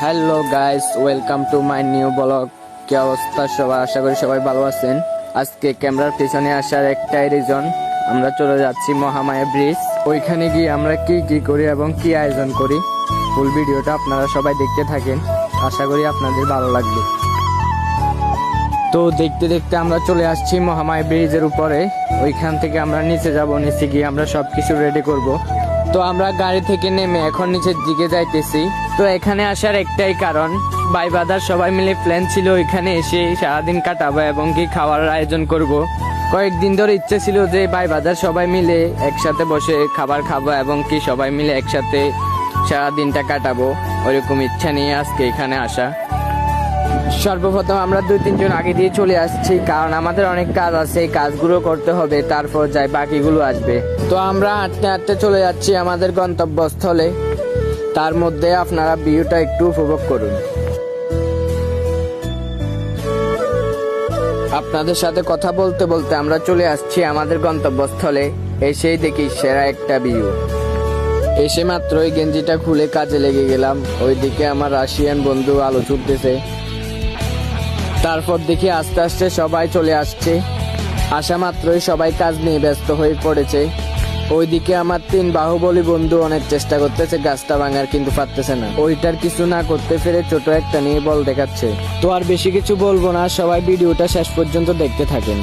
Hello guys, welcome to my new blog. কি অবস্থা সবার? আশা করি সবাই ভালো আছেন। আজকে ক্যামেরার পিছনে আসার একটাই রিজন, আমরা চলে যাচ্ছি মহামায়া ব্রিজ। ওইখানে গিয়ে আমরা কি কি করি এবং কি আয়োজন করি, ফুল ভিডিওটা আপনারা সবাই দেখতে থাকেন। আশা করি আপনাদের ভালো লাগবে। তো দেখতে দেখতে আমরা চলে আসছি মহামায়া ব্রিজের উপরে। ওইখান থেকে আমরা নিচে যাব, নিচে গিয়ে আমরা সবকিছু রেডি করব। তো আমরা গাড়ি থেকে নেমে এখন নিচের দিকে যাইতেছি। তো এখানে আসার একটাই কারণ, ভাই বাদার সবাই মিলে প্ল্যান ছিল ওইখানে এসে সারাদিন কাটাবো এবং কি খাওয়ার আয়োজন করব। কয়েকদিন ধরে ইচ্ছে ছিল যে ভাই বাদার সবাই মিলে একসাথে বসে খাবার খাবো এবং কি সবাই মিলে একসাথে সারাদিনটা কাটাবো। ওইরকম ইচ্ছা নিয়ে আজকে এখানে আসা। সর্বপ্রথম আমরা 2-3 জন আগে দিয়ে চলে আসছি, কারণ আমাদের অনেক কাজ আছে, এই কাজগুলো করতে হবে, তারপর যাই বাকিগুলো আসবে। তো আমরা হাঁটতে হাঁটতে চলে যাচ্ছি আমাদের গন্তব্যস্থলে। তার মধ্যে আপনারা ভিউটা একটু উপভোগ করুন। আপনাদের সাথে কথা বলতে বলতে আমরা চলে আসছি আমাদের গন্তব্যস্থলে। এসেই দেখি সেরা একটা ভিউ। এসে মাত্রই গেঞ্জিটা খুলে কাজে লেগে গেলাম। ওইদিকে আমার রাশিয়ান বন্ধু আলো ছুটতেছে। তারপর দেখি আস্তে আস্তে সবাই চলে আসছে। আসা মাত্রই সবাই কাজ নিয়ে ব্যস্ত হয়ে পড়েছে। ওইদিকে আমার 3 বাহুবলী বন্ধু অনেক চেষ্টা করতেছে গাছটা ভাঙার, কিন্তু পারতেছে না। ওইটার কিছু না করতে পেরে ছোট একটা নিয়ে বল দেখাচ্ছে। তো আর বেশি কিছু বলবো না, সবাই ভিডিওটা শেষ পর্যন্ত দেখতে থাকেন।